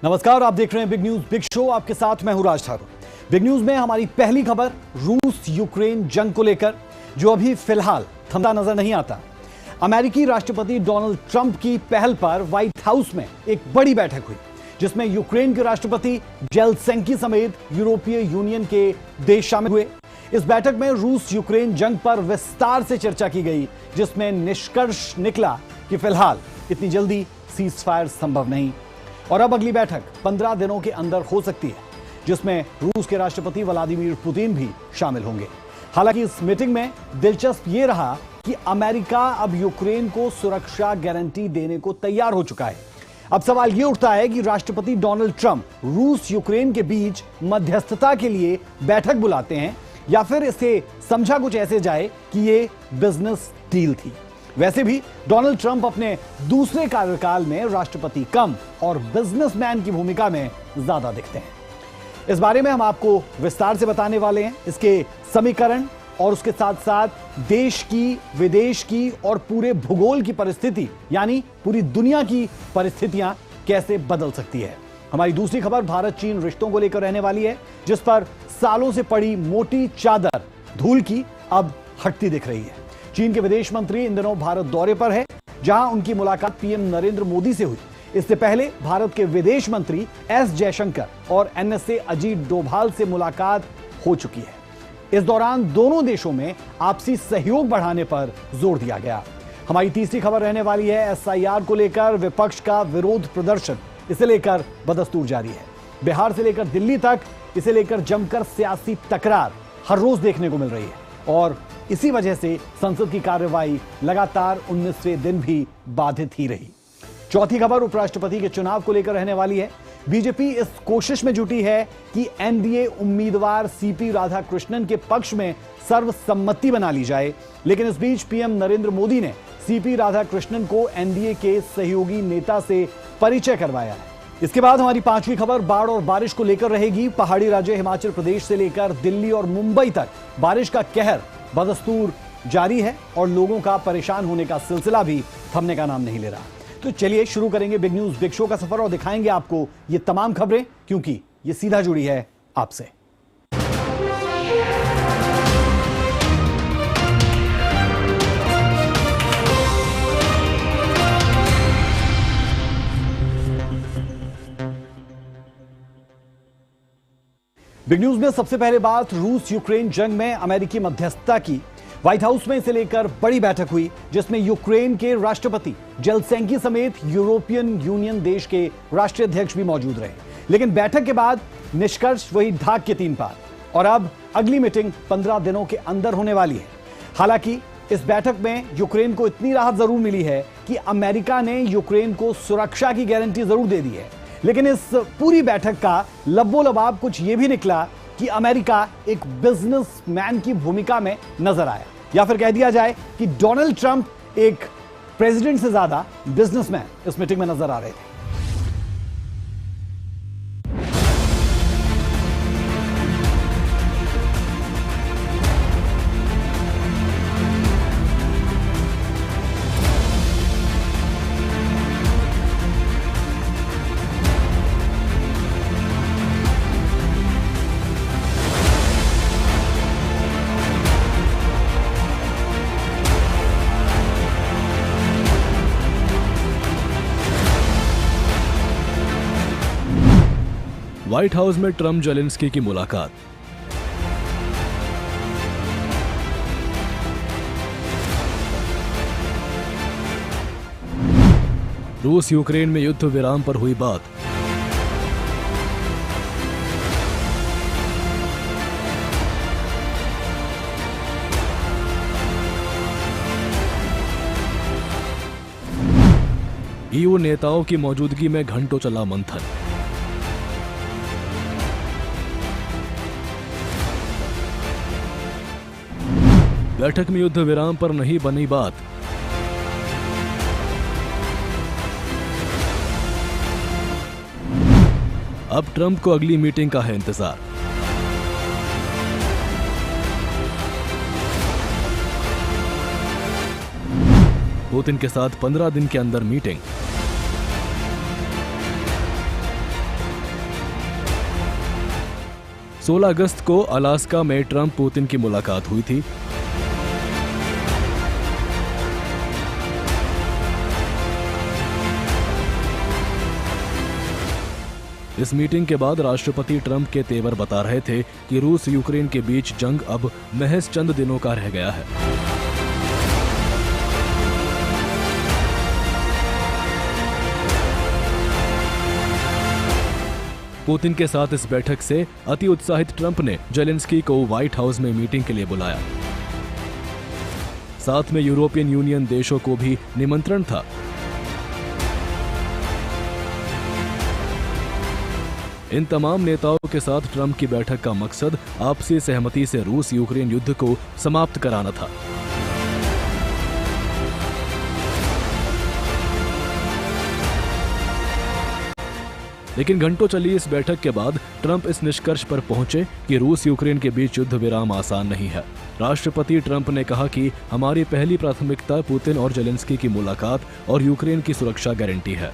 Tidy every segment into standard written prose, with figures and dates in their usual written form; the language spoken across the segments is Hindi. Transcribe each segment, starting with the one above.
नमस्कार, आप देख रहे हैं बिग न्यूज बिग शो। आपके साथ मैं हूं राज ठाकुर। बिग न्यूज में हमारी पहली खबर रूस यूक्रेन जंग को लेकर, जो अभी फिलहाल थमता नजर नहीं आता। अमेरिकी राष्ट्रपति डोनाल्ड ट्रंप की पहल पर व्हाइट हाउस में एक बड़ी बैठक हुई, जिसमें यूक्रेन के राष्ट्रपति जेलेंस्की समेत यूरोपीय यूनियन के देश शामिल हुए। इस बैठक में रूस यूक्रेन जंग पर विस्तार से चर्चा की गई, जिसमें निष्कर्ष निकला कि फिलहाल इतनी जल्दी सीज फायर संभव नहीं और अब अगली बैठक 15 दिनों के अंदर हो सकती है, जिसमें रूस के राष्ट्रपति व्लादिमीर पुतिन भी शामिल होंगे। हालांकि इस मीटिंग में दिलचस्प यह रहा कि अमेरिका अब यूक्रेन को सुरक्षा गारंटी देने को तैयार हो चुका है। अब सवाल यह उठता है कि राष्ट्रपति डोनाल्ड ट्रंप रूस यूक्रेन के बीच मध्यस्थता के लिए बैठक बुलाते हैं या फिर इसे समझा कुछ ऐसे जाए कि यह बिजनेस डील थी। वैसे भी डोनाल्ड ट्रंप अपने दूसरे कार्यकाल में राष्ट्रपति कम और बिजनेसमैन की भूमिका में ज्यादा दिखते हैं। इस बारे में हम आपको विस्तार से बताने वाले हैं, इसके समीकरण और उसके साथ साथ देश की, विदेश की और पूरे भूगोल की परिस्थिति, यानी पूरी दुनिया की परिस्थितियां कैसे बदल सकती है। हमारी दूसरी खबर भारत चीन रिश्तों को लेकर रहने वाली है, जिस पर सालों से पड़ी मोटी चादर धूल की अब हटती दिख रही है। चीन के विदेश मंत्री इन दिनों भारत दौरे पर है, जहां उनकी मुलाकात पीएम नरेंद्र मोदी से हुई। इससे पहले भारत के विदेश मंत्री एस जयशंकर और एनएसए अजीत डोभाल से मुलाकात हो चुकी है। इस दौरान दोनों देशों में आपसी सहयोग बढ़ाने पर जोर दिया गया। हमारी तीसरी खबर रहने वाली है एसआईआर को लेकर विपक्ष का विरोध प्रदर्शन। इसे लेकर बदस्तूर जारी है। बिहार से लेकर दिल्ली तक इसे लेकर जमकर सियासी तकरार हर रोज देखने को मिल रही है और इसी वजह से संसद की कार्यवाही लगातार 19वें दिन भी बाधित ही रही। चौथी खबर उपराष्ट्रपति के चुनाव को लेकर रहने वाली है। बीजेपी इस कोशिश में जुटी है कि एनडीए उम्मीदवार सीपी राधाकृष्णन के पक्ष में सर्वसम्मति बना ली जाए, लेकिन इस बीच पीएम नरेंद्र मोदी ने सीपी राधाकृष्णन को एनडीए के सहयोगी नेता से परिचय करवाया है। इसके बाद हमारी पांचवी खबर बाढ़ और बारिश को लेकर रहेगी। पहाड़ी राज्य हिमाचल प्रदेश से लेकर दिल्ली और मुंबई तक बारिश का कहर बदस्तूर जारी है और लोगों का परेशान होने का सिलसिला भी थमने का नाम नहीं ले रहा। तो चलिए शुरू करेंगे बिग न्यूज बिग शो का सफर और दिखाएंगे आपको ये तमाम खबरें, क्योंकि ये सीधा जुड़ी है आपसे। बिग न्यूज में सबसे पहले बात रूस यूक्रेन जंग में अमेरिकी मध्यस्थता की। व्हाइट हाउस में इसे लेकर बड़ी बैठक हुई, जिसमें यूक्रेन के राष्ट्रपति जेलेंस्की समेत यूरोपियन यूनियन देश के राष्ट्रीय अध्यक्ष भी मौजूद रहे। लेकिन बैठक के बाद निष्कर्ष वही ढाक के तीन पार और अब अगली मीटिंग 15 दिनों के अंदर होने वाली है। हालांकि इस बैठक में यूक्रेन को इतनी राहत जरूर मिली है कि अमेरिका ने यूक्रेन को सुरक्षा की गारंटी जरूर दे दी है, लेकिन इस पूरी बैठक का लबोलबाब कुछ यह भी निकला कि अमेरिका एक बिजनेसमैन की भूमिका में नजर आया, या फिर कह दिया जाए कि डोनाल्ड ट्रंप एक प्रेसिडेंट से ज्यादा बिजनेसमैन इस मीटिंग में नजर आ रहे थे। व्हाइट हाउस में ट्रंप जेलेंस्की की मुलाकात। रूस यूक्रेन में युद्ध विराम पर हुई बात। ईयू नेताओं की मौजूदगी में घंटों चला मंथन। बैठक में युद्ध विराम पर नहीं बनी बात। अब ट्रंप को अगली मीटिंग का है इंतजार। पुतिन के साथ 15 दिन के अंदर मीटिंग। 16 अगस्त को अलास्का में ट्रंप पुतिन की मुलाकात हुई थी। इस मीटिंग के बाद राष्ट्रपति ट्रंप के तेवर बता रहे थे कि रूस यूक्रेन के बीच जंग अब महज चंद दिनों का रह गया है। पुतिन के साथ इस बैठक से अति उत्साहित ट्रंप ने जेलेंस्की को व्हाइट हाउस में मीटिंग के लिए बुलाया। साथ में यूरोपियन यूनियन देशों को भी निमंत्रण था। इन तमाम नेताओं के साथ ट्रंप की बैठक का मकसद आपसी सहमति से रूस यूक्रेन युद्ध को समाप्त कराना था। लेकिन घंटों चली इस बैठक के बाद ट्रंप इस निष्कर्ष पर पहुंचे कि रूस यूक्रेन के बीच युद्ध विराम आसान नहीं है। राष्ट्रपति ट्रंप ने कहा कि हमारी पहली प्राथमिकता पुतिन और जेलेंस्की की मुलाकात और यूक्रेन की सुरक्षा गारंटी है।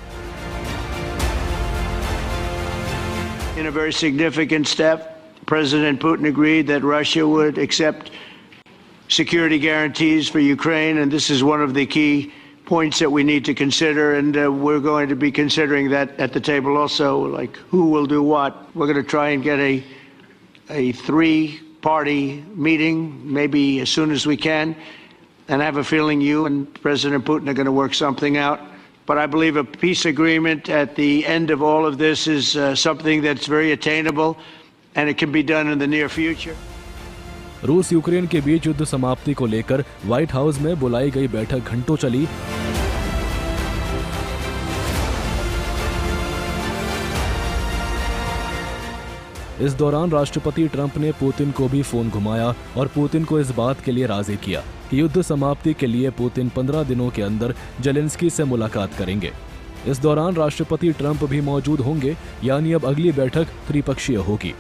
In a very significant step, President Putin agreed that Russia would accept security guarantees for Ukraine, and this is one of the key points that we need to consider, and we're going to be considering that at the table also, like who will do what. We're going to try and get a three-party meeting, maybe as soon as we can, and I have a feeling you and President Putin are going to work something out. But I believe a peace agreement at the end of all of this is something that's very attainable, and it can be done in the near future. रूस यूक्रेन के बीच युद्ध समाप्ति को लेकर व्हाइट हाउस में बुलाई गई बैठक घंटों चली। इस दौरान राष्ट्रपति ट्रंप ने पुतिन को भी फोन घुमाया और पुतिन को इस बात के लिए राजी किया कि युद्ध समाप्ति के लिए पुतिन 15 दिनों के अंदर जेलेंस्की से मुलाकात करेंगे। इस दौरान राष्ट्रपति ट्रंप भी मौजूद होंगे, यानी अब अगली बैठक त्रिपक्षीय होगी।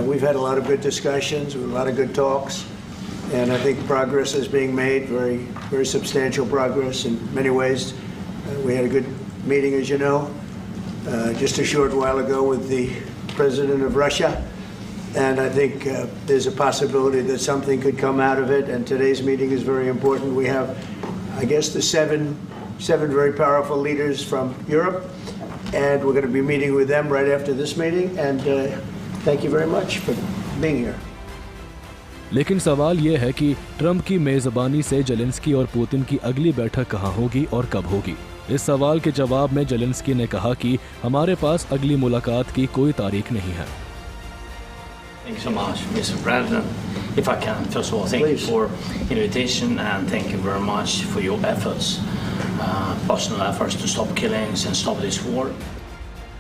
We've had a lot of good discussions, a lot of good talks, and I think progress is being made, very substantial progress in many ways. We had a good meeting, as you know, just a short while ago with the president of Russia, and I think there's a possibility that something could come out of it, and today's meeting is very important. We have, I guess, the seven very powerful leaders from Europe, and we're going to be meeting with them right after this meeting, and thank you very much for being here. लेकिन सवाल यह है कि ट्रंप की मेजबानी से जेलेंस्की और पुतिन की अगली बैठक कहां होगी और कब होगी। इस सवाल के जवाब में जेलेंस्की ने कहा कि हमारे पास अगली मुलाकात की कोई तारीख नहीं है। Thank you so much, Mr. President. If I can, first of all, thank you for invitation and thank you very much for your efforts, personal efforts to stop killings and stop this war.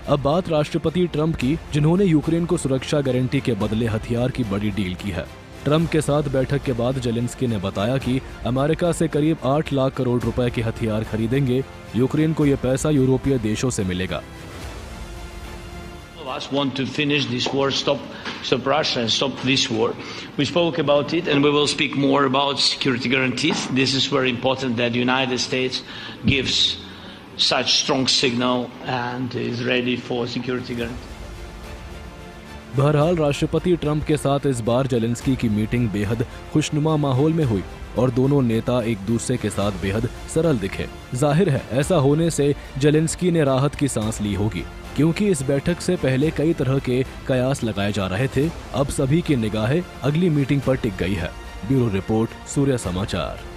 अब बात राष्ट्रपति ट्रंप की, जिन्होंने यूक्रेन को सुरक्षा गारंटी के बदले हथियार की बड़ी डील की है। ट्रंप के साथ बैठक के बाद जेलेंस्की ने बताया कि अमेरिका से करीब 8 लाख करोड़ रुपए के हथियार खरीदेंगे। यूक्रेन को यह पैसा यूरोपीय देशों से मिलेगा। All of us want to finish this war, stop Russia and stop this war. We spoke about it and we will speak more about security guarantees. This is very important that the United States gives such strong signal and is ready for security guarantee. बहरहाल राष्ट्रपति ट्रंप के साथ इस बार जेलेंस्की की मीटिंग बेहद खुशनुमा माहौल में हुई और दोनों नेता एक दूसरे के साथ बेहद सरल दिखे। जाहिर है ऐसा होने से जेलेंस्की ने राहत की सांस ली होगी, क्योंकि इस बैठक से पहले कई तरह के कयास लगाए जा रहे थे। अब सभी की निगाहें अगली मीटिंग पर टिक गई है। ब्यूरो रिपोर्ट, सूर्य समाचार।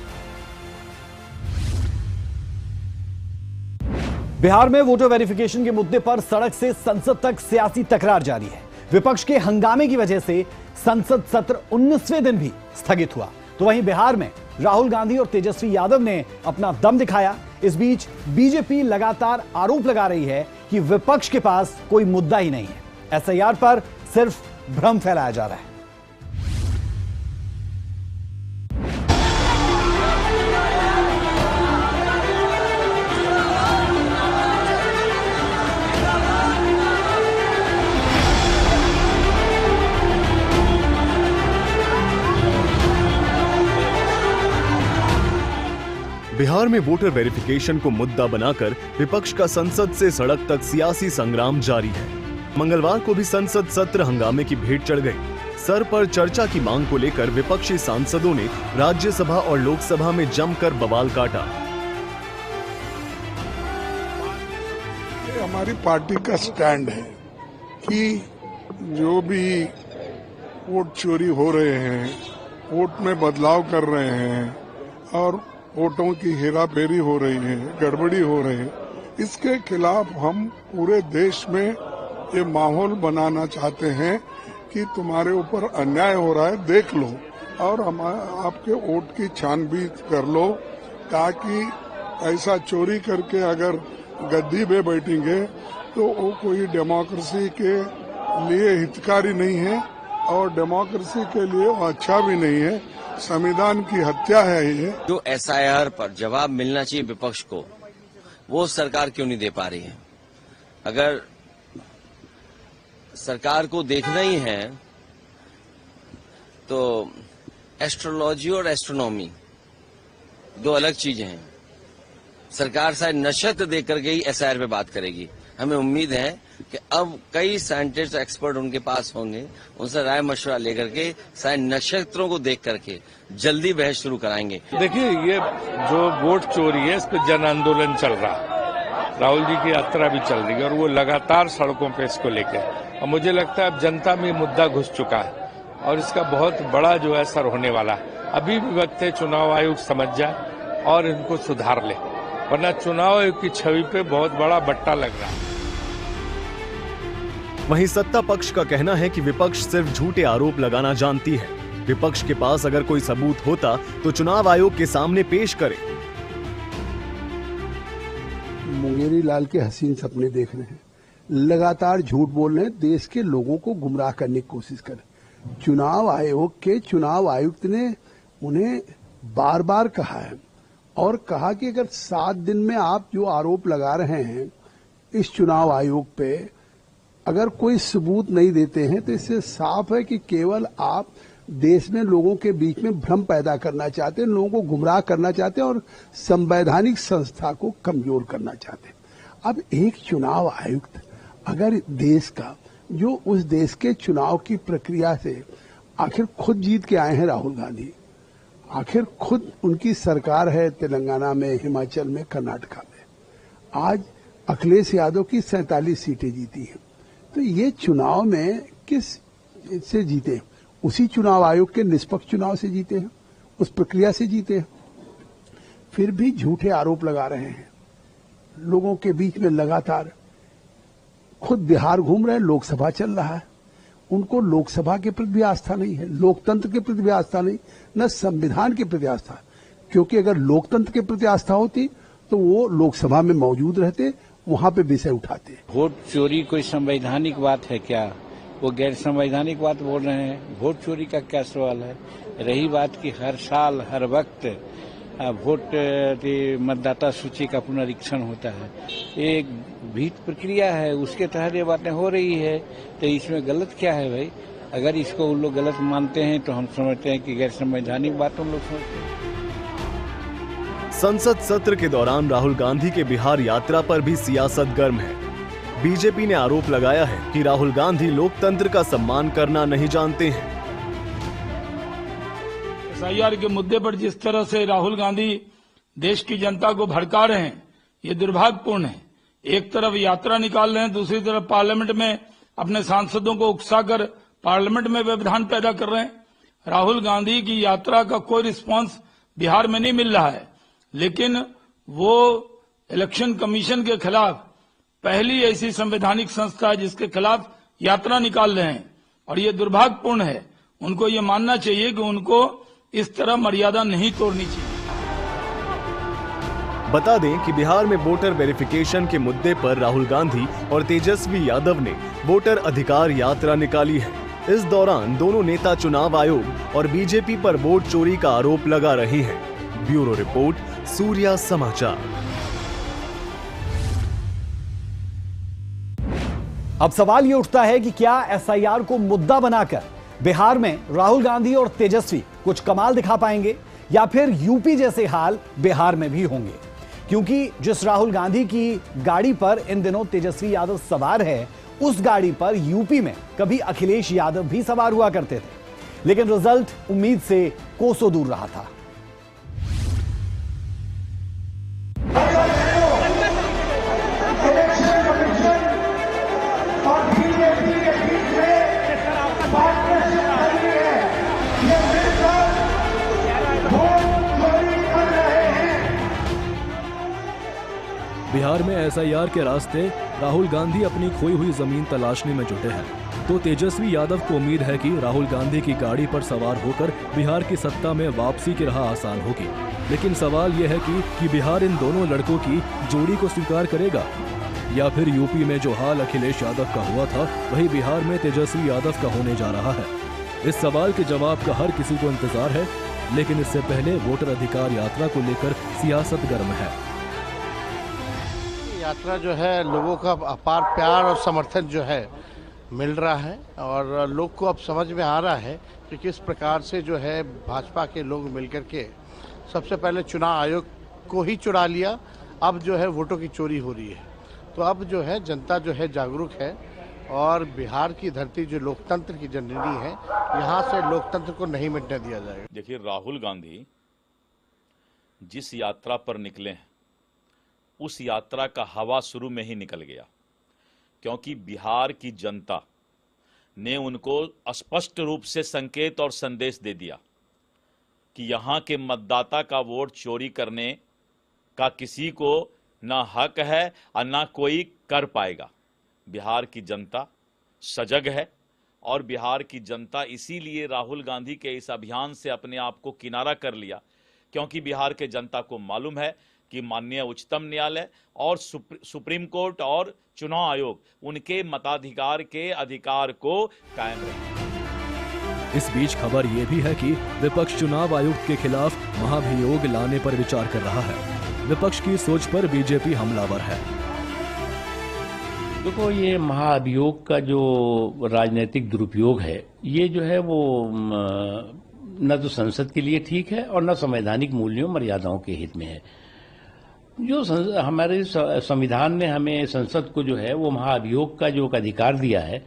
बिहार में वोटर वेरिफिकेशन के मुद्दे पर सड़क से संसद तक सियासी तकरार जारी है। विपक्ष के हंगामे की वजह से संसद सत्र 19वें दिन भी स्थगित हुआ। तो वहीं बिहार में राहुल गांधी और तेजस्वी यादव ने अपना दम दिखाया। इस बीच बीजेपी लगातार आरोप लगा रही है कि विपक्ष के पास कोई मुद्दा ही नहीं है। एसआईआर पर सिर्फ भ्रम फैलाया जा रहा है। बिहार में वोटर वेरिफिकेशन को मुद्दा बनाकर विपक्ष का संसद से सड़क तक सियासी संग्राम जारी है। मंगलवार को भी संसद सत्र हंगामे की भेंट चढ़ गई। सर पर चर्चा की मांग को लेकर विपक्षी सांसदों ने राज्यसभा और लोकसभा में जमकर बवाल काटा। हमारी पार्टी का स्टैंड है कि जो भी वोट चोरी हो रहे हैं, वोट में बदलाव कर रहे हैं और वोटों की हेराफेरी हो रही है, गड़बड़ी हो रही है, इसके खिलाफ हम पूरे देश में ये माहौल बनाना चाहते हैं कि तुम्हारे ऊपर अन्याय हो रहा है, देख लो और आपके वोट की छानबीन कर लो, ताकि ऐसा चोरी करके अगर गद्दी पे बैठेंगे तो वो कोई डेमोक्रेसी के लिए हितकारी नहीं है और डेमोक्रेसी के लिए वो अच्छा भी नहीं है, संविधान की हत्या है ये। जो एसआईआर पर जवाब मिलना चाहिए विपक्ष को, वो सरकार क्यों नहीं दे पा रही है? अगर सरकार को देखना ही है तो एस्ट्रोलॉजी और एस्ट्रोनॉमी दो अलग चीजें हैं। सरकार शायद नक्षत्र देख करके ही एसआईआर पे बात करेगी। हमें उम्मीद है कि अब कई साइंटिस्ट एक्सपर्ट उनके पास होंगे, उनसे राय मशवरा लेकर के शायद नक्षत्रों को देख करके जल्दी बहस शुरू कराएंगे। देखिए, ये जो वोट चोरी है इस पर जन आंदोलन चल रहा है, राहुल जी की यात्रा भी चल रही है और वो लगातार सड़कों पे इसको लेकर, और मुझे लगता है अब जनता में मुद्दा घुस चुका है और इसका बहुत बड़ा जो असर होने वाला है। अभी भी वक्त है चुनाव आयोग समझ जाए और इनको सुधार ले, वरना चुनाव आयोग की छवि पे बहुत बड़ा बट्टा लग रहा है। वहीं सत्ता पक्ष का कहना है कि विपक्ष सिर्फ झूठे आरोप लगाना जानती है। विपक्ष के पास अगर कोई सबूत होता तो चुनाव आयोग के सामने पेश करे। मुंगेरी लाल के हसीन सपने देख रहे हैं, लगातार झूठ बोल रहे हैं, देश के लोगों को गुमराह करने की कोशिश कर रहे हैं। चुनाव आयोग के चुनाव आयुक्त ने उन्हें बार बार कहा है और कहा कि अगर 7 दिन में आप जो आरोप लगा रहे हैं इस चुनाव आयोग पे, अगर कोई सबूत नहीं देते हैं तो इससे साफ है कि केवल आप देश में लोगों के बीच में भ्रम पैदा करना चाहते हैं, लोगों को गुमराह करना चाहते हैं और संवैधानिक संस्था को कमजोर करना चाहते हैं। अब एक चुनाव आयुक्त अगर देश का, जो उस देश के चुनाव की प्रक्रिया से आखिर खुद जीत के आए हैं राहुल गांधी, आखिर खुद उनकी सरकार है तेलंगाना में, हिमाचल में, कर्नाटका में, आज अखिलेश यादव की 47 सीटें जीती हैं, तो ये चुनाव में किस से जीते? उसी चुनाव आयोग के निष्पक्ष चुनाव से जीते हैं, उस प्रक्रिया से जीते हैं। फिर भी झूठे आरोप लगा रहे हैं लोगों के बीच में लगातार। खुद बिहार घूम रहे हैं, लोकसभा चल रहा है, उनको लोकसभा के प्रति भी आस्था नहीं है, लोकतंत्र के प्रति भी आस्था नहीं, न संविधान के प्रति आस्था। क्योंकि अगर लोकतंत्र के प्रति आस्था होती तो वो लोकसभा में मौजूद रहते, वहां पे विषय उठाते। वोट चोरी कोई संवैधानिक बात है क्या? वो गैर संवैधानिक बात बोल रहे हैं। वोट चोरी का क्या सवाल है? रही बात कि हर साल हर वक्त वोट मतदाता सूची का पुनरीक्षण होता है, एक विहित प्रक्रिया है, उसके तहत ये बातें हो रही है, तो इसमें गलत क्या है भाई? अगर इसको उन लोग गलत मानते हैं तो हम समझते हैं कि गैर संवैधानिक बात हम लोग समझते हैं। संसद सत्र के दौरान राहुल गांधी के बिहार यात्रा पर भी सियासत गर्म है। बीजेपी ने आरोप लगाया है कि राहुल गांधी लोकतंत्र का सम्मान करना नहीं जानते हैं। एसआईआर के मुद्दे पर जिस तरह से राहुल गांधी देश की जनता को भड़का रहे हैं, ये दुर्भाग्यपूर्ण है। एक तरफ यात्रा निकाल रहे हैं, दूसरी तरफ पार्लियामेंट में अपने सांसदों को उकसाकर पार्लियामेंट में व्यवधान पैदा कर रहे हैं। राहुल गांधी की यात्रा का कोई रिस्पांस बिहार में नहीं मिल रहा है, लेकिन वो इलेक्शन कमीशन के खिलाफ पहली ऐसी संवैधानिक संस्था है जिसके खिलाफ यात्रा निकाल रहे हैं, और ये दुर्भाग्यपूर्ण है। उनको ये मानना चाहिए कि उनको इस तरह मर्यादा नहीं तोड़नी चाहिए। बता दें कि बिहार में वोटर वेरिफिकेशन के मुद्दे पर राहुल गांधी और तेजस्वी यादव ने वोटर अधिकार यात्रा निकाली है। इस दौरान दोनों नेता चुनाव आयोग और बीजेपी पर वोट चोरी का आरोप लगा रहे हैं। ब्यूरो रिपोर्ट, सूर्या समाचार। अब सवाल ये उठता है कि क्या एसआईआर को मुद्दा बनाकर बिहार में राहुल गांधी और तेजस्वी कुछ कमाल दिखा पाएंगे, या फिर यूपी जैसे हाल बिहार में भी होंगे? क्योंकि जिस राहुल गांधी की गाड़ी पर इन दिनों तेजस्वी यादव सवार है, उस गाड़ी पर यूपी में कभी अखिलेश यादव भी सवार हुआ करते थे, लेकिन रिजल्ट उम्मीद से कोसों दूर रहा था। बिहार में एसआईआर के रास्ते राहुल गांधी अपनी खोई हुई जमीन तलाशने में जुटे हैं, तो तेजस्वी यादव को उम्मीद है कि राहुल गांधी की गाड़ी पर सवार होकर बिहार की सत्ता में वापसी की राह आसान होगी। लेकिन सवाल यह है कि बिहार इन दोनों लड़कों की जोड़ी को स्वीकार करेगा, या फिर यूपी में जो हाल अखिलेश यादव का हुआ था वही बिहार में तेजस्वी यादव का होने जा रहा है। इस सवाल के जवाब का हर किसी को इंतजार है, लेकिन इससे पहले वोटर अधिकार यात्रा को लेकर सियासत गर्म है। यात्रा जो है लोगों का अपार प्यार और समर्थन जो है मिल रहा है, और लोग को अब समझ में आ रहा है कि किस प्रकार से जो है भाजपा के लोग मिलकर के सबसे पहले चुनाव आयोग को ही चुरा लिया, अब जो है वोटों की चोरी हो रही है। तो अब जो है जनता जो है जागरूक है, और बिहार की धरती जो लोकतंत्र की जननी है, यहाँ से लोकतंत्र को नहीं मिटने दिया जाएगा। देखिए, राहुल गांधी जिस यात्रा पर निकले हैं उस यात्रा का हवा शुरू में ही निकल गया, क्योंकि बिहार की जनता ने उनको स्पष्ट रूप से संकेत और संदेश दे दिया कि यहाँ के मतदाता का वोट चोरी करने का किसी को ना हक है और ना कोई कर पाएगा। बिहार की जनता सजग है, और बिहार की जनता इसीलिए राहुल गांधी के इस अभियान से अपने आप को किनारा कर लिया, क्योंकि बिहार के जनता को मालूम है कि माननीय उच्चतम न्यायालय और सुप्रीम कोर्ट और चुनाव आयोग उनके मताधिकार के अधिकार को कायम रखें। इस बीच खबर यह भी है कि विपक्ष चुनाव आयुक्त के खिलाफ महाभियोग लाने पर विचार कर रहा है। विपक्ष की सोच पर बीजेपी हमलावर है। देखो, ये महाअभियोग का जो राजनीतिक दुरुपयोग है, ये जो है वो न तो संसद के लिए ठीक है और न संवैधानिक मूल्यों मर्यादाओं के हित में है। जो हमारे संविधान ने हमें संसद को जो है वो महाअभियोग का जो अधिकार दिया है,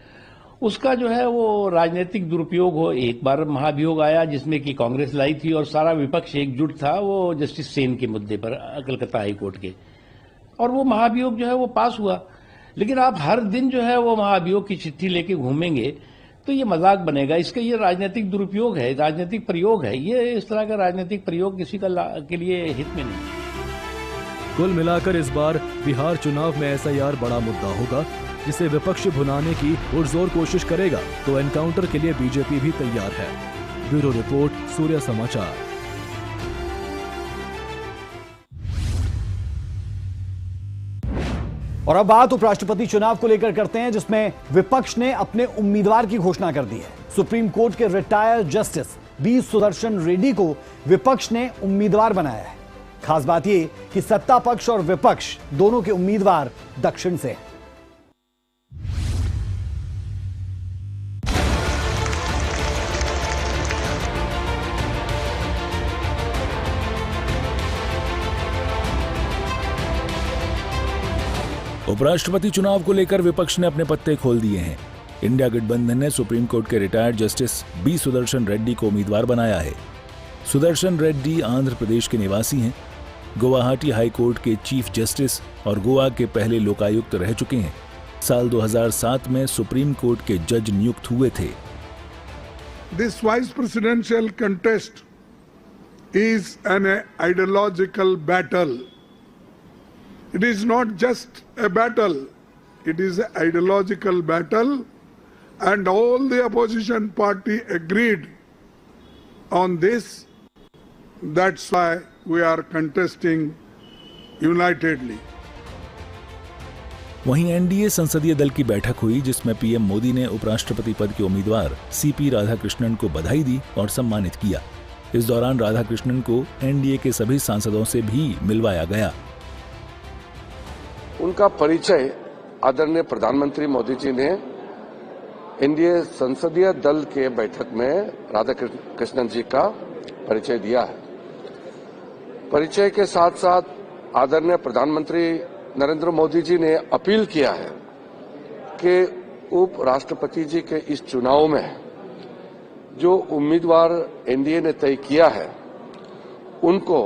उसका जो है वो राजनीतिक दुरुपयोग हो। एक बार महाअभियोग आया जिसमें कि कांग्रेस लाई थी और सारा विपक्ष एकजुट था वो जस्टिस सेन के मुद्दे पर, कलकत्ता हाई कोर्ट के, और वो महाअभियोग जो है वो पास हुआ। लेकिन आप हर दिन जो है वो महाअभियोग की चिट्ठी लेके घूमेंगे तो ये मजाक बनेगा। इसका ये राजनीतिक दुरुपयोग है, राजनीतिक प्रयोग है। ये इस तरह का राजनीतिक प्रयोग किसी के लिए हित में नहीं। कुल मिलाकर इस बार बिहार चुनाव में एसआईआर बड़ा मुद्दा होगा, जिसे विपक्ष भुनाने की पुरजोर कोशिश करेगा, तो एनकाउंटर के लिए बीजेपी भी तैयार है। ब्यूरो रिपोर्ट, सूर्य समाचार। और अब बात उपराष्ट्रपति चुनाव को लेकर करते हैं, जिसमें विपक्ष ने अपने उम्मीदवार की घोषणा कर दी है। सुप्रीम कोर्ट के retired justice B Sudarshan Reddy को विपक्ष ने उम्मीदवार बनाया है। खास बात यह कि सत्ता पक्ष और विपक्ष दोनों के उम्मीदवार दक्षिण से हैं। उपराष्ट्रपति चुनाव को लेकर विपक्ष ने अपने पत्ते खोल दिए हैं। इंडिया गठबंधन ने सुप्रीम कोर्ट के retired justice B Sudarshan Reddy को उम्मीदवार बनाया है। सुदर्शन रेड्डी आंध्र प्रदेश के निवासी हैं, गुवाहाटी हाई कोर्ट के चीफ जस्टिस और गोवा के पहले लोकायुक्त रह चुके हैं। साल 2007 में सुप्रीम कोर्ट के जज नियुक्त हुए थे। This vice presidential contest is an ideological battle. It is not just a battle, it is an ideological battle, and all the opposition party agreed on this. That's why we are contesting unitedly. वहीं एनडीए संसदीय दल की बैठक हुई, जिसमें पीएम मोदी ने उपराष्ट्रपति पद के उम्मीदवार सीपी राधाकृष्णन को बधाई दी और सम्मानित किया। इस दौरान राधाकृष्णन को एनडीए के सभी सांसदों से भी मिलवाया गया। उनका परिचय आदरणीय प्रधानमंत्री मोदी जी ने एनडीए संसदीय दल के बैठक में राधाकृष्णन जी का परिचय दिया है। परिचय के साथ साथ आदरणीय प्रधानमंत्री नरेंद्र मोदी जी ने अपील किया है कि उपराष्ट्रपति जी के इस चुनाव में जो उम्मीदवार एनडीए ने तय किया है उनको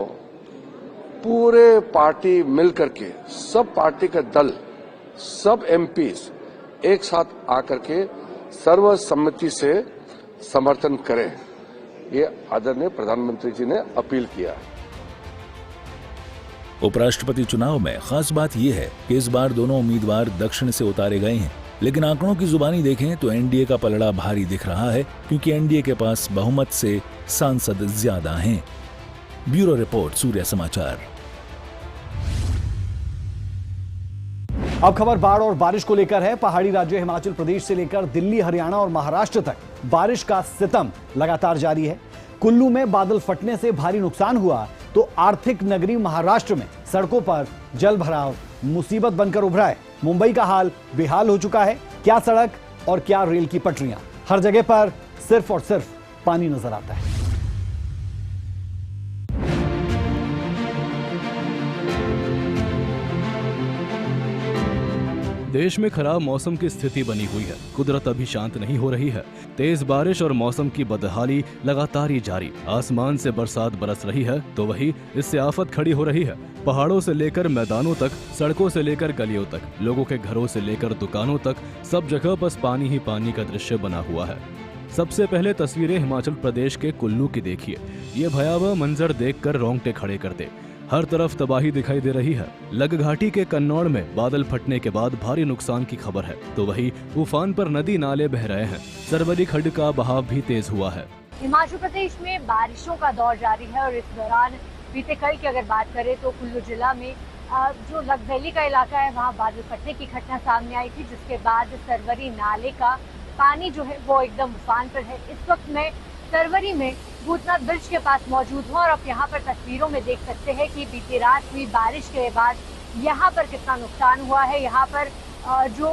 पूरे पार्टी मिलकर के सब पार्टी के दल सब एमपीज एक साथ आकर के सर्वसम्मति से समर्थन करें, ये आदरणीय प्रधानमंत्री जी ने अपील किया है। उपराष्ट्रपति चुनाव में खास बात यह है कि इस बार दोनों उम्मीदवार दक्षिण से उतारे गए हैं, लेकिन आंकड़ों की जुबानी देखें तो एनडीए का पलड़ा भारी दिख रहा है, क्योंकि एनडीए के पास बहुमत से सांसद ज्यादा हैं। ब्यूरो रिपोर्ट, सूर्य समाचार। अब खबर बाढ़ और बारिश को लेकर है। पहाड़ी राज्य हिमाचल प्रदेश से लेकर दिल्ली, हरियाणा और महाराष्ट्र तक बारिश का सितम लगातार जारी है। कुल्लू में बादल फटने से भारी नुकसान हुआ तो आर्थिक नगरी महाराष्ट्र में सड़कों पर जल भराव मुसीबत बनकर उभरा है। मुंबई का हाल बेहाल हो चुका है। क्या सड़क और क्या रेल की पटरियां, हर जगह पर सिर्फ और सिर्फ पानी नजर आता है। देश में खराब मौसम की स्थिति बनी हुई है। कुदरत अभी शांत नहीं हो रही है। तेज बारिश और मौसम की बदहाली लगातार ही जारी। आसमान से बरसात बरस रही है तो वही इससे आफत खड़ी हो रही है। पहाड़ों से लेकर मैदानों तक, सड़कों से लेकर गलियों तक, लोगों के घरों से लेकर दुकानों तक, सब जगह बस पानी ही पानी का दृश्य बना हुआ है। सबसे पहले तस्वीरें हिमाचल प्रदेश के कुल्लू की देखिए। ये भयावह मंजर देखकर रोंगटे खड़े कर दे। हर तरफ तबाही दिखाई दे रही है। लग घाटी के कन्नौड़ में बादल फटने के बाद भारी नुकसान की खबर है तो वही उफान पर नदी नाले बह रहे हैं। सरवरी खड्ड का बहाव भी तेज हुआ है। हिमाचल प्रदेश में बारिशों का दौर जारी है और इस दौरान बीते कल की अगर बात करें तो कुल्लू जिला में जो लगवैली का इलाका है वहाँ बादल फटने की घटना सामने आई थी, जिसके बाद सरवरी नाले का पानी जो है वो एकदम उफान पर है। इस वक्त मैं सरवरी में भूतनाथ ब्रिज के पास मौजूद हूँ और आप यहाँ पर तस्वीरों में देख सकते हैं कि बीती रात हुई बारिश के बाद यहाँ पर कितना नुकसान हुआ है। यहाँ पर जो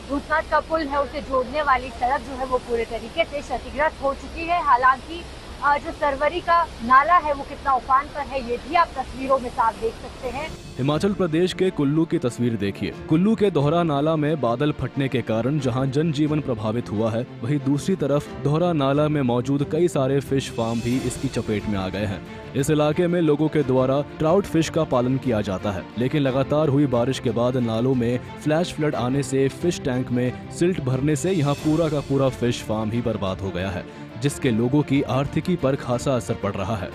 भूतनाथ का पुल है उसे जोड़ने वाली सड़क जो है वो पूरे तरीके से क्षतिग्रस्त हो चुकी है। हालांकि जो सरवरी का नाला है वो कितना उफान पर है ये भी आप तस्वीरों में साफ देख सकते हैं। हिमाचल प्रदेश के कुल्लू की तस्वीर देखिए। कुल्लू के दोहरा नाला में बादल फटने के कारण जहां जनजीवन प्रभावित हुआ है, वहीं दूसरी तरफ दोहरा नाला में मौजूद कई सारे फिश फार्म भी इसकी चपेट में आ गए हैं। इस इलाके में लोगों के द्वारा ट्राउट फिश का पालन किया जाता है, लेकिन लगातार हुई बारिश के बाद नालों में फ्लैश फ्लड आने से फिश टैंक में सिल्ट भरने से यहाँ पूरा का पूरा फिश फार्म ही बर्बाद हो गया है, जिसके लोगों की आर्थिकी पर खासा असर पड़ रहा है।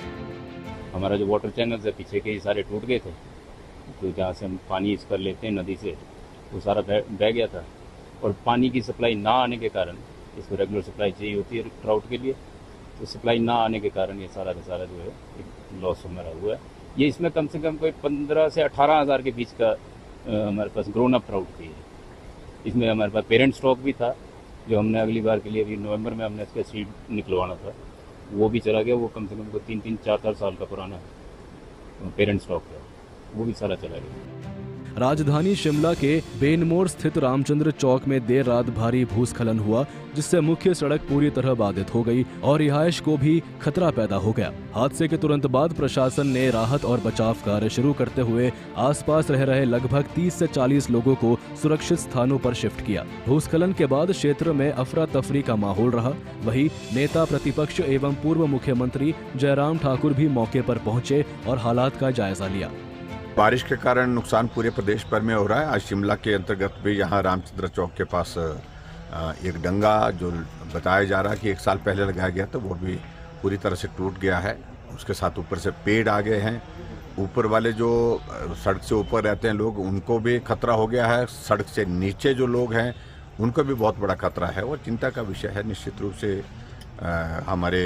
हमारा जो वाटर चैनल है पीछे के सारे टूट गए थे, तो जहाँ से हम पानी इस कर लेते हैं नदी से वो सारा बह गया था और पानी की सप्लाई ना आने के कारण, इसको रेगुलर सप्लाई चाहिए होती है ट्राउट के लिए, तो सप्लाई ना आने के कारण ये सारा का सारा जो है एक लॉस हमारा हुआ है। ये इसमें कम से कम कोई 15 से 18 हज़ार के बीच का हमारे पास ग्रोन अप ट्राउट थी। इसमें हमारे पास पेरेंट स्टॉक भी था जो हमने अगली बार के लिए अभी नवंबर में हमने इसका सीड निकलवाना था, वो भी चला गया। वो कम से कम 3-4 साल का पुराना पेरेंट स्टॉक है, वो भी सारा चला गया। राजधानी शिमला के बेनमोर स्थित रामचंद्र चौक में देर रात भारी भूस्खलन हुआ, जिससे मुख्य सड़क पूरी तरह बाधित हो गई और रिहायश को भी खतरा पैदा हो गया। हादसे के तुरंत बाद प्रशासन ने राहत और बचाव कार्य शुरू करते हुए आसपास रह रहे लगभग 30 से 40 लोगों को सुरक्षित स्थानों पर शिफ्ट किया। भूस्खलन के बाद क्षेत्र में अफरा तफरी का माहौल रहा। वहीं नेता प्रतिपक्ष एवं पूर्व मुख्यमंत्री जयराम ठाकुर भी मौके पर पहुंचे और हालात का जायजा लिया। बारिश के कारण नुकसान पूरे प्रदेश भर में हो रहा है। आज शिमला के अंतर्गत भी यहाँ रामचंद्र चौक के पास एक डंगा जो बताया जा रहा है कि 1 साल पहले लगाया गया था, वो भी पूरी तरह से टूट गया है। उसके साथ ऊपर से पेड़ आ गए हैं। ऊपर वाले जो सड़क से ऊपर रहते हैं लोग, उनको भी खतरा हो गया है। सड़क से नीचे जो लोग हैं उनको भी बहुत बड़ा खतरा है। वो चिंता का विषय है। निश्चित रूप से हमारे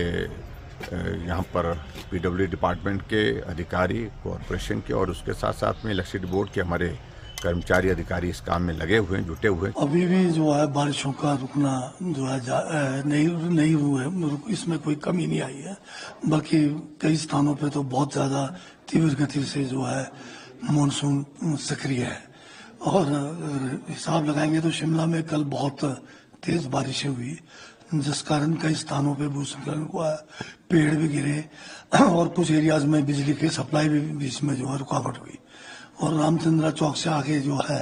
यहाँ पर पीडब्ल्यू डिपार्टमेंट के अधिकारी, कॉरपोरेशन के और उसके साथ साथ में इलेक्ट्रिसिटी बोर्ड के हमारे कर्मचारी अधिकारी इस काम में लगे हुए हैं, जुटे हुए हैं। अभी भी जो है बारिशों का रुकना जो है नहीं हुआ है, इसमें कोई कमी नहीं आई है। बल्कि कई स्थानों पे तो बहुत ज्यादा तीव्र गति से जो है मानसून सक्रिय है। और हिसाब लगाएंगे तो शिमला में कल बहुत तेज बारिशें हुई, जिस कारण कई स्थानों पे भूस्खलन हुआ, पेड़ भी गिरे और कुछ एरियाज में बिजली की सप्लाई भी बीच में जो है रुकावट हुई। और रामचंद्र चौक से आगे जो है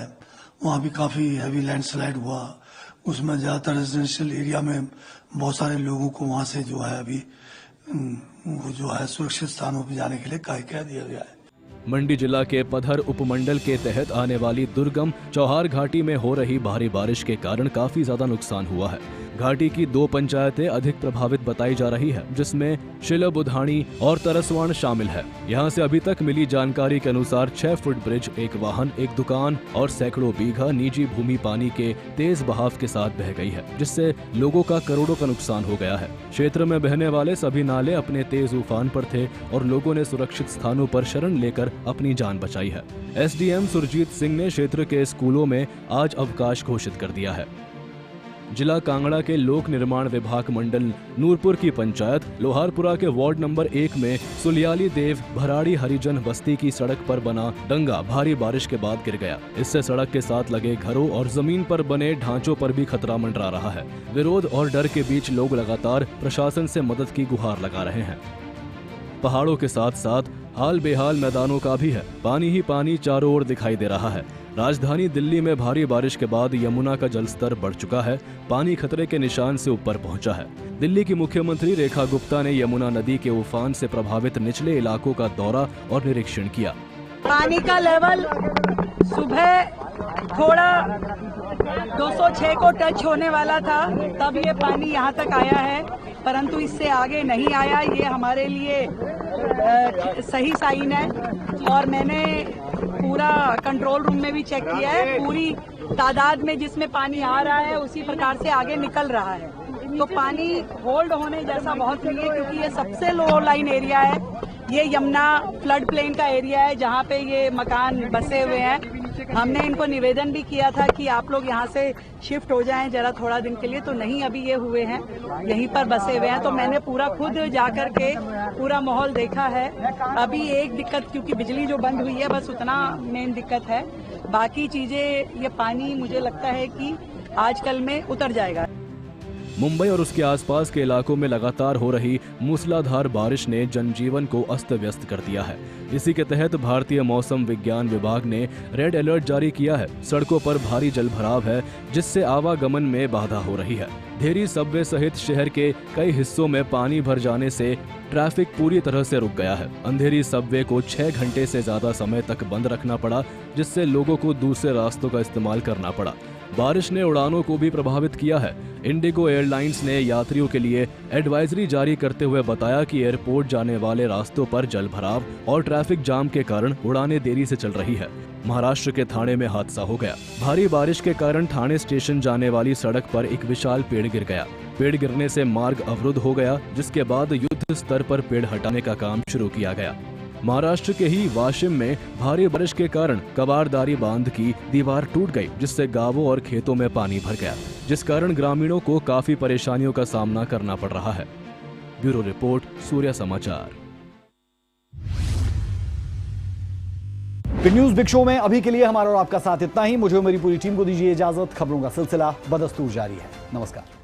वहाँ भी काफी हैवी लैंडस्लाइड हुआ। उसमें ज्यादातर रेजिडेंशियल एरिया में बहुत सारे लोगों को वहाँ से जो है अभी वो जो है सुरक्षित स्थानों पर जाने के लिए कह दिया गया है। मंडी जिला के पधर उपमंडल के तहत आने वाली दुर्गम चौहार घाटी में हो रही भारी बारिश के कारण काफी ज्यादा नुकसान हुआ है। घाटी की 2 पंचायतें अधिक प्रभावित बताई जा रही है, जिसमें शिलबुधानी और तरसवाण शामिल है। यहां से अभी तक मिली जानकारी के अनुसार 6 फुट ब्रिज, एक वाहन, एक दुकान और सैकड़ों बीघा निजी भूमि पानी के तेज बहाव के साथ बह गई है, जिससे लोगों का करोड़ों का नुकसान हो गया है। क्षेत्र में बहने वाले सभी नाले अपने तेज उफान पर थे और लोगों ने सुरक्षित स्थानों पर शरण लेकर अपनी जान बचाई है। एसडीएम सुरजीत सिंह ने क्षेत्र के स्कूलों में आज अवकाश घोषित कर दिया है। जिला कांगड़ा के लोक निर्माण विभाग मंडल नूरपुर की पंचायत लोहारपुरा के वार्ड नंबर 1 में सुलियाली देव भराड़ी हरिजन बस्ती की सड़क पर बना डंगा भारी बारिश के बाद गिर गया। इससे सड़क के साथ लगे घरों और जमीन पर बने ढांचों पर भी खतरा मंडरा रहा है। विरोध और डर के बीच लोग लगातार प्रशासन से मदद की गुहार लगा रहे हैं। पहाड़ों के साथ साथ हाल बेहाल मैदानों का भी है। पानी ही पानी चारों ओर दिखाई दे रहा है। राजधानी दिल्ली में भारी बारिश के बाद यमुना का जलस्तर बढ़ चुका है। पानी खतरे के निशान से ऊपर पहुंचा है। दिल्ली की मुख्यमंत्री रेखा गुप्ता ने यमुना नदी के उफान से प्रभावित निचले इलाकों का दौरा और निरीक्षण किया। पानी का लेवल सुबह थोड़ा 206 को टच होने वाला था, तब ये पानी यहाँ तक आया है, परंतु इससे आगे नहीं आया। ये हमारे लिए सही साइन है और मैंने पूरा कंट्रोल रूम में भी चेक किया है। पूरी तादाद में जिसमें पानी आ रहा है उसी प्रकार से आगे निकल रहा है। तो पानी होल्ड होने जैसा बहुत नहीं है, क्योंकि ये सबसे लो लाइन एरिया है। ये यमुना फ्लड प्लेन का एरिया है जहाँ पे ये मकान बसे हुए हैं। हमने इनको निवेदन भी किया था कि आप लोग यहाँ से शिफ्ट हो जाएं जरा थोड़ा दिन के लिए, तो नहीं, अभी ये हुए हैं, यहीं पर बसे हुए हैं। तो मैंने पूरा खुद जाकर के पूरा माहौल देखा है। अभी एक दिक्कत, क्योंकि बिजली जो बंद हुई है, बस उतना मेन दिक्कत है। बाकी चीजें, ये पानी मुझे लगता है कि आजकल में उतर जाएगा। मुंबई और उसके आसपास के इलाकों में लगातार हो रही मूसलाधार बारिश ने जनजीवन को अस्त व्यस्त कर दिया है। इसी के तहत भारतीय मौसम विज्ञान विभाग ने रेड अलर्ट जारी किया है। सड़कों पर भारी जलभराव है, जिससे आवागमन में बाधा हो रही है। धेरी सबवे सहित शहर के कई हिस्सों में पानी भर जाने से ट्रैफिक पूरी तरह से रुक गया है। अंधेरी सबवे को 6 घंटे से ज्यादा समय तक बंद रखना पड़ा, जिससे लोगों को दूसरे रास्तों का इस्तेमाल करना पड़ा। बारिश ने उड़ानों को भी प्रभावित किया है। इंडिगो एयरलाइंस ने यात्रियों के लिए एडवाइजरी जारी करते हुए बताया कि एयरपोर्ट जाने वाले रास्तों पर जलभराव और ट्रैफिक जाम के कारण उड़ानें देरी से चल रही है। महाराष्ट्र के ठाणे में हादसा हो गया। भारी बारिश के कारण ठाणे स्टेशन जाने वाली सड़क पर एक विशाल पेड़ गिर गया। पेड़ गिरने से मार्ग अवरुद्ध हो गया, जिसके बाद युद्ध स्तर पर पेड़ हटाने का काम शुरू किया गया। महाराष्ट्र के ही वाशिम में भारी बारिश के कारण कबारदारी बांध की दीवार टूट गई, जिससे गांवों और खेतों में पानी भर गया, जिस कारण ग्रामीणों को काफी परेशानियों का सामना करना पड़ रहा है। ब्यूरो रिपोर्ट, सूर्य समाचार। बिग न्यूज बिग शो में अभी के लिए हमारा और आपका साथ इतना ही। मुझे और मेरी पूरी टीम को दीजिए इजाजत। खबरों का सिलसिला बदस्तूर जारी है। नमस्कार।